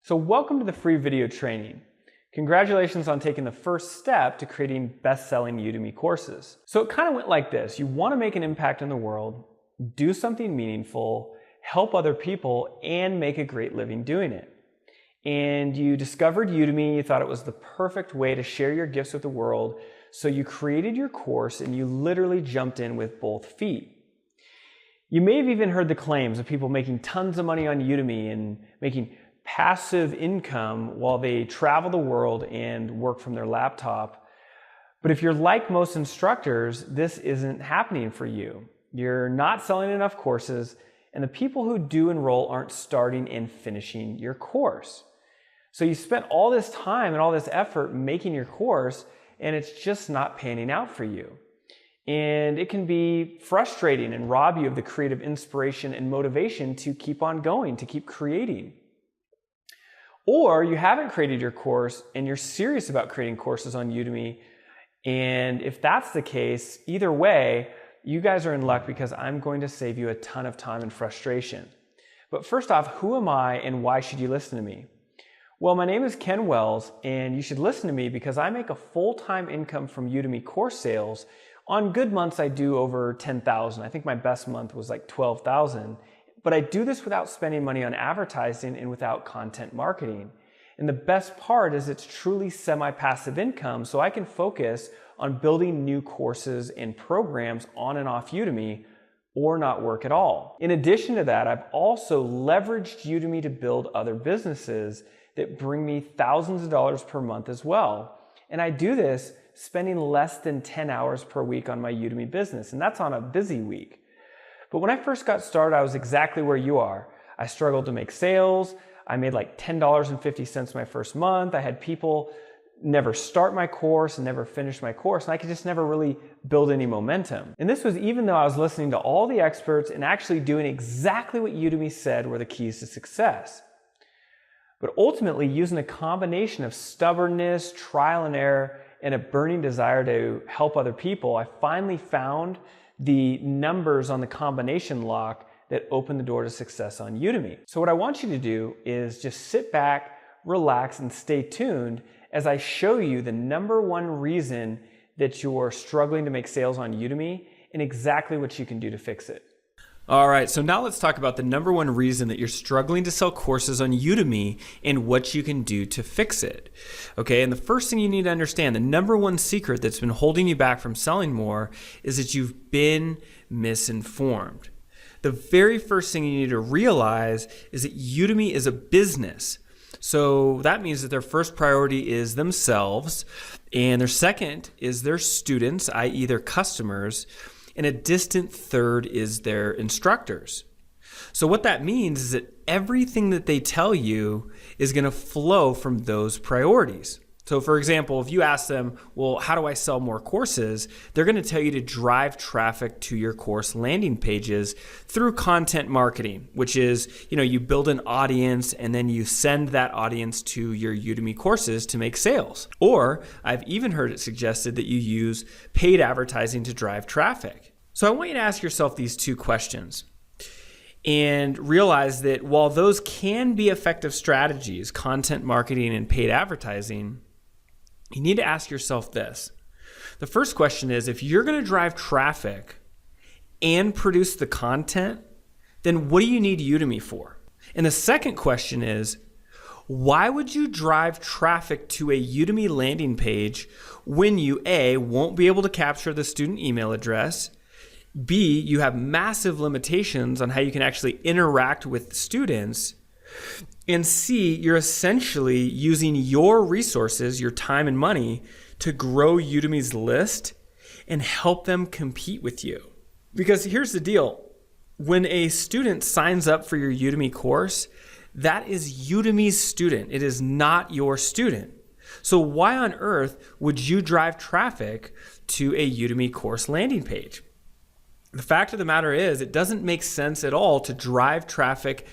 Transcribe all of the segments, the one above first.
So welcome to the free video training. Congratulations on taking the first step to creating best-selling Udemy courses. So it kind of went like this. You want to make an impact in the world, do something meaningful, help other people, and make a great living doing it. And you discovered Udemy, you thought it was the perfect way to share your gifts with the world, so you created your course and you literally jumped in with both feet. You may have even heard the claims of people making tons of money on Udemy and making passive income while they travel the world and work from their laptop. But if you're like most instructors, this isn't happening for you. You're not selling enough courses, and the people who do enroll aren't starting and finishing your course. So you spent all this time and all this effort making your course, and it's just not panning out for you. And it can be frustrating and rob you of the creative inspiration and motivation to keep on going, to keep creating. Or you haven't created your course and you're serious about creating courses on Udemy. And if that's the case, either way, you guys are in luck because I'm going to save you a ton of time and frustration. But first off, who am I and why should you listen to me? Well, my name is Ken Wells, and you should listen to me because I make a full-time income from Udemy course sales. On good months, I do over 10,000. I think my best month was like 12,000. But I do this without spending money on advertising and without content marketing. And the best part is it's truly semi-passive income, so I can focus on building new courses and programs on and off Udemy or not work at all. In addition to that, I've also leveraged Udemy to build other businesses that bring me thousands of dollars per month as well. And I do this spending less than 10 hours per week on my Udemy business, and that's on a busy week. But when I first got started, I was exactly where you are. I struggled to make sales. I made like $10.50 my first month. I had people never start my course and never finish my course, and I could just never really build any momentum. And this was even though I was listening to all the experts and actually doing exactly what Udemy said were the keys to success. But ultimately, using a combination of stubbornness, trial and error, and a burning desire to help other people, I finally found the numbers on the combination lock that open the door to success on Udemy. So what I want you to do is just sit back, relax, and stay tuned as I show you the number one reason that you're struggling to make sales on Udemy and exactly what you can do to fix it. All right, so now let's talk about the number one reason that you're struggling to sell courses on Udemy and what you can do to fix it. Okay, and the first thing you need to understand, the number one secret that's been holding you back from selling more is that you've been misinformed. The very first thing you need to realize is that Udemy is a business. So that means that their first priority is themselves, and their second is their students, i.e. their customers, and a distant third is their instructors. So what that means is that everything that they tell you is going to flow from those priorities. So for example, if you ask them, well, how do I sell more courses? They're going to tell you to drive traffic to your course landing pages through content marketing, which is, you build an audience and then you send that audience to your Udemy courses to make sales. Or I've even heard it suggested that you use paid advertising to drive traffic. So I want you to ask yourself these two questions and realize that while those can be effective strategies, content marketing and paid advertising, you need to ask yourself this. The first question is, if you're going to drive traffic and produce the content, then what do you need Udemy for? And the second question is, why would you drive traffic to a Udemy landing page when you A, won't be able to capture the student email address, B, you have massive limitations on how you can actually interact with students, and C, you're essentially using your resources, your time and money, to grow Udemy's list and help them compete with you. Because here's the deal. When a student signs up for your Udemy course, that is Udemy's student. It is not your student. So why on earth would you drive traffic to a Udemy course landing page? The fact of the matter is, it doesn't make sense at all to drive traffic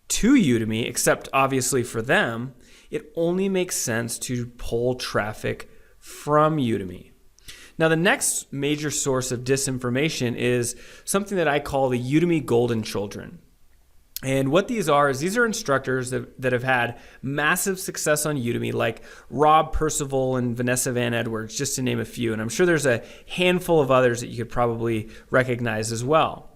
to Udemy, except obviously for them. It only makes sense to pull traffic from Udemy. Now, the next major source of disinformation is something that I call the Udemy golden children. And what these are is these are instructors that have had massive success on Udemy, like Rob Percival and Vanessa Van Edwards, just to name a few. And I'm sure there's a handful of others that you could probably recognize as well.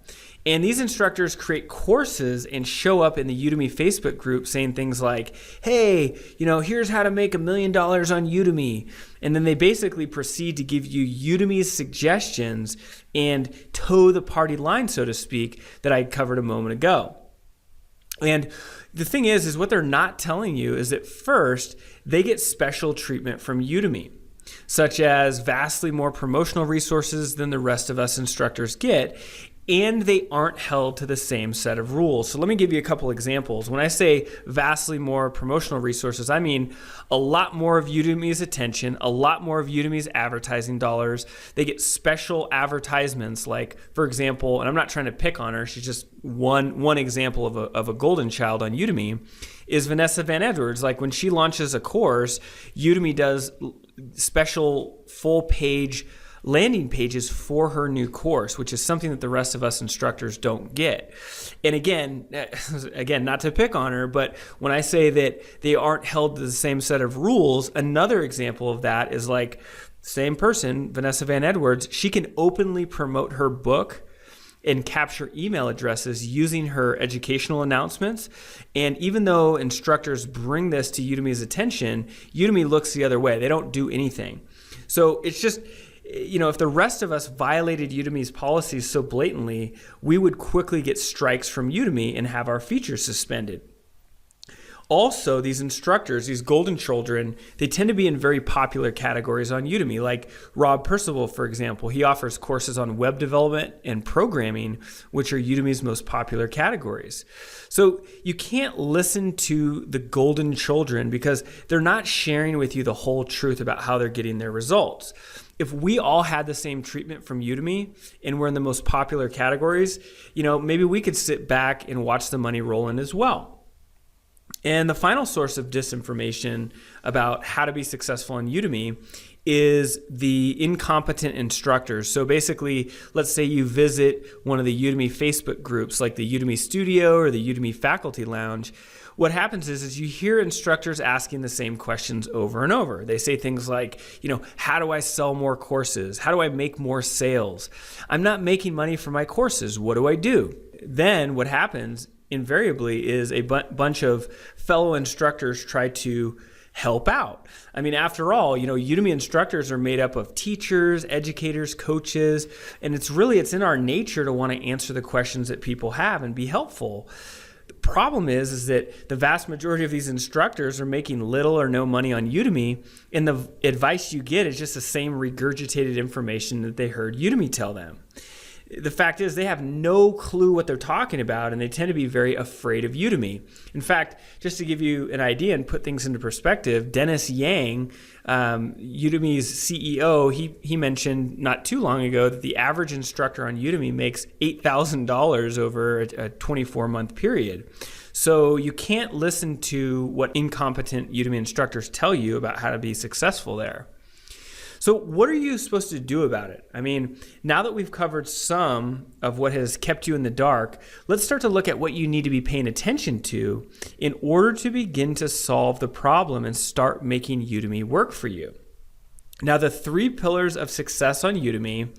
And these instructors create courses and show up in the Udemy Facebook group saying things like, hey, here's how to make $1 million on Udemy. And then they basically proceed to give you Udemy's suggestions and toe the party line, so to speak, that I covered a moment ago. And the thing is what they're not telling you is that first, they get special treatment from Udemy, such as vastly more promotional resources than the rest of us instructors get, and they aren't held to the same set of rules. So let me give you a couple examples. When I say vastly more promotional resources, I mean a lot more of Udemy's attention, a lot more of Udemy's advertising dollars. They get special advertisements, like, for example, and I'm not trying to pick on her, she's just one example of a golden child on Udemy, is Vanessa Van Edwards. Like when she launches a course, Udemy does special full page landing pages for her new course, which is something that the rest of us instructors don't get. And again, not to pick on her, but when I say that they aren't held to the same set of rules, another example of that is like same person, Vanessa Van Edwards, she can openly promote her book and capture email addresses using her educational announcements. And even though instructors bring this to Udemy's attention, Udemy looks the other way. They don't do anything. So it's just, if the rest of us violated Udemy's policies so blatantly, we would quickly get strikes from Udemy and have our features suspended. Also, these instructors, these golden children, they tend to be in very popular categories on Udemy, like Rob Percival, for example. He offers courses on web development and programming, which are Udemy's most popular categories. So you can't listen to the golden children because they're not sharing with you the whole truth about how they're getting their results. If we all had the same treatment from Udemy and we're in the most popular categories, maybe we could sit back and watch the money roll in as well. And the final source of disinformation about how to be successful on Udemy is the incompetent instructors. So basically, let's say you visit one of the Udemy Facebook groups like the Udemy Studio or the Udemy Faculty Lounge. What happens is you hear instructors asking the same questions over and over. They say things like, how do I sell more courses? How do I make more sales? I'm not making money from my courses. What do I do? Then what happens invariably is a bunch of fellow instructors try to help out. I mean, after all, Udemy instructors are made up of teachers, educators, coaches, and it's in our nature to want to answer the questions that people have and be helpful. The problem is that the vast majority of these instructors are making little or no money on Udemy, and the advice you get is just the same regurgitated information that they heard Udemy tell them. The fact is they have no clue what they're talking about, and they tend to be very afraid of Udemy. In fact, just to give you an idea and put things into perspective, Dennis Yang, Udemy's CEO, he mentioned not too long ago that the average instructor on Udemy makes $8,000 over a 24-month period. So you can't listen to what incompetent Udemy instructors tell you about how to be successful there. So what are you supposed to do about it? I mean, now that we've covered some of what has kept you in the dark, let's start to look at what you need to be paying attention to in order to begin to solve the problem and start making Udemy work for you. Now, the 3 pillars of success on Udemy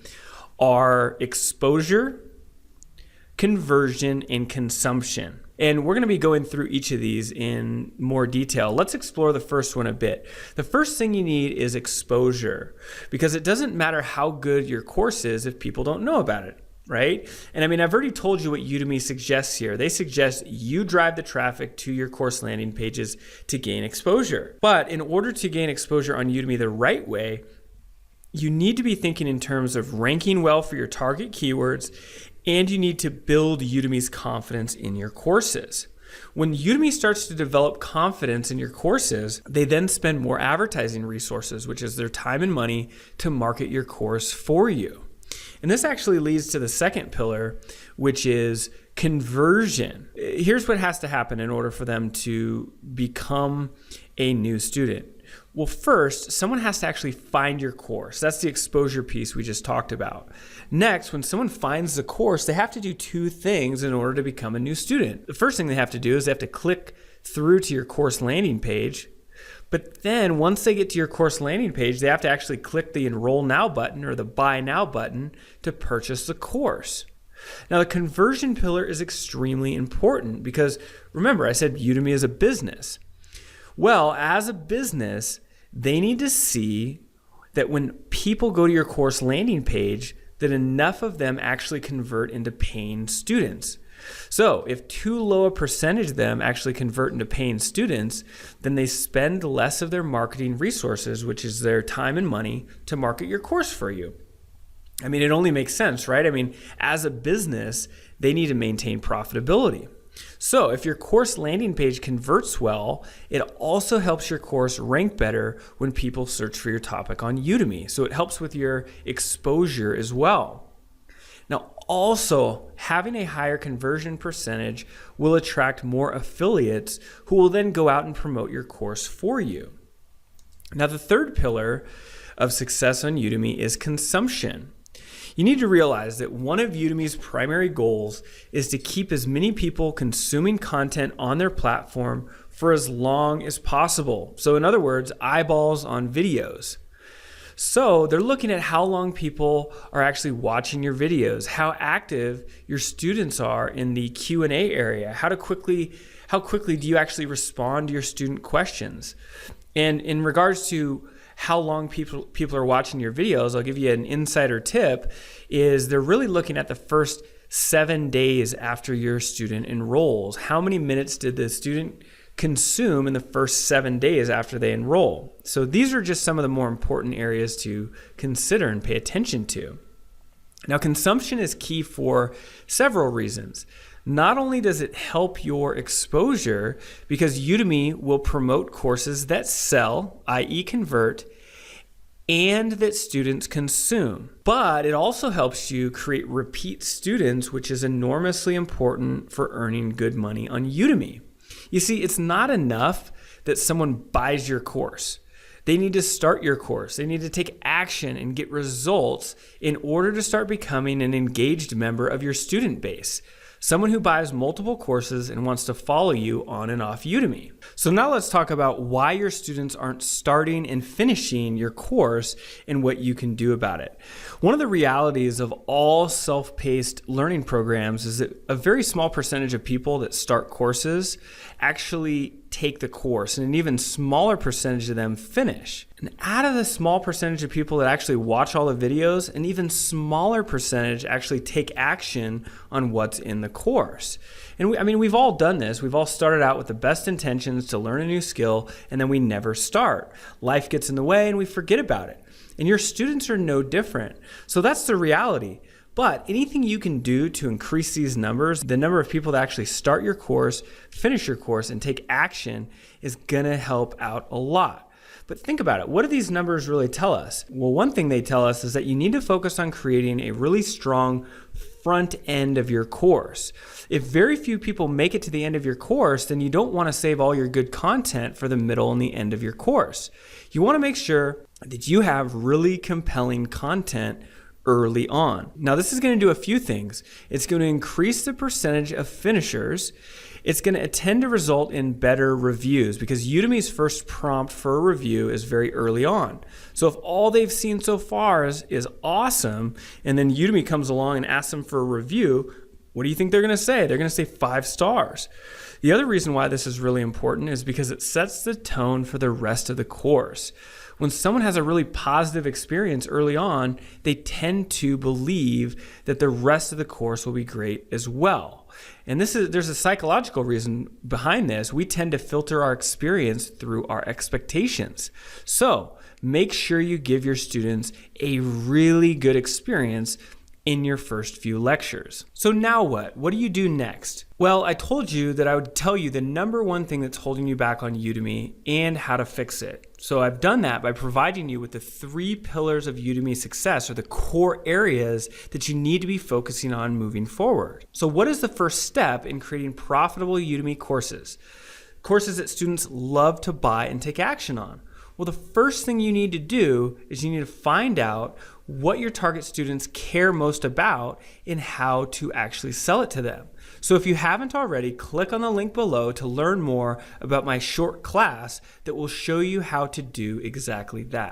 are exposure, conversion, and consumption. And we're going to be going through each of these in more detail. Let's explore the first one a bit. The first thing you need is exposure, because it doesn't matter how good your course is if people don't know about it, right? And I mean, I've already told you what Udemy suggests here. They suggest you drive the traffic to your course landing pages to gain exposure. But in order to gain exposure on Udemy the right way, you need to be thinking in terms of ranking well for your target keywords, and you need to build Udemy's confidence in your courses. When Udemy starts to develop confidence in your courses, they then spend more advertising resources, which is their time and money, to market your course for you. And this actually leads to the second pillar, which is conversion. Here's what has to happen in order for them to become a new student. Well, first, someone has to actually find your course. That's the exposure piece we just talked about. Next, when someone finds the course, they have to do two things in order to become a new student. The first thing they have to do is they have to click through to your course landing page. But then once they get to your course landing page, they have to actually click the Enroll Now button or the Buy Now button to purchase the course. Now, the conversion pillar is extremely important because remember, I said Udemy is a business. Well, as a business, they need to see that when people go to your course landing page, that enough of them actually convert into paying students. So if too low a percentage of them actually convert into paying students, then they spend less of their marketing resources, which is their time and money, to market your course for you. I mean, it only makes sense, right? I mean, as a business, they need to maintain profitability. So if your course landing page converts well, it also helps your course rank better when people search for your topic on Udemy. So it helps with your exposure as well. Now, also, having a higher conversion percentage will attract more affiliates who will then go out and promote your course for you. Now, the third pillar of success on Udemy is consumption. You need to realize that one of Udemy's primary goals is to keep as many people consuming content on their platform for as long as possible. So in other words, eyeballs on videos. So they're looking at how long people are actually watching your videos, how active your students are in the Q&A area, how quickly do you actually respond to your student questions. And in regards to how long people are watching your videos, I'll give you an insider tip, is they're really looking at the first 7 days after your student enrolls. How many minutes did the student consume in the first 7 days after they enroll? So these are just some of the more important areas to consider and pay attention to. Now, consumption is key for several reasons. Not only does it help your exposure, because Udemy will promote courses that sell, i.e. convert, and that students consume, but it also helps you create repeat students, which is enormously important for earning good money on Udemy. You see, it's not enough that someone buys your course. They need to start your course. They need to take action and get results in order to start becoming an engaged member of your student base. Someone who buys multiple courses and wants to follow you on and off Udemy. So now let's talk about why your students aren't starting and finishing your course and what you can do about it. One of the realities of all self-paced learning programs is that a very small percentage of people that start courses actually take the course, and an even smaller percentage of them finish. And out of the small percentage of people that actually watch all the videos, an even smaller percentage actually take action on what's in the course. And we've all done this. We've all started out with the best intentions to learn a new skill, and then we never start. Life gets in the way and we forget about it. And your students are no different. So that's the reality. But anything you can do to increase these numbers, the number of people that actually start your course, finish your course, and take action is gonna help out a lot. But think about it. What do these numbers really tell us? Well, one thing they tell us is that you need to focus on creating a really strong front end of your course. If very few people make it to the end of your course, then you don't want to save all your good content for the middle and the end of your course. You want to make sure that you have really compelling content early on. Now, this is going to do a few things. It's going to increase the percentage of finishers. It's going to tend to result in better reviews because Udemy's first prompt for a review is very early on. So if all they've seen so far is awesome, and then Udemy comes along and asks them for a review, what do you think they're going to say? They're going to say 5 stars. The other reason why this is really important is because it sets the tone for the rest of the course. When someone has a really positive experience early on, they tend to believe that the rest of the course will be great as well. And there's a psychological reason behind this. We tend to filter our experience through our expectations. So make sure you give your students a really good experience in your first few lectures. So now what? What do you do next? Well, I told you that I would tell you the number one thing that's holding you back on Udemy and how to fix it. So I've done that by providing you with the 3 pillars of Udemy success, or the core areas that you need to be focusing on moving forward. So what is the first step in creating profitable Udemy courses? Courses that students love to buy and take action on. Well, the first thing you need to do is you need to find out what your target students care most about and how to actually sell it to them. So if you haven't already, click on the link below to learn more about my short class that will show you how to do exactly that.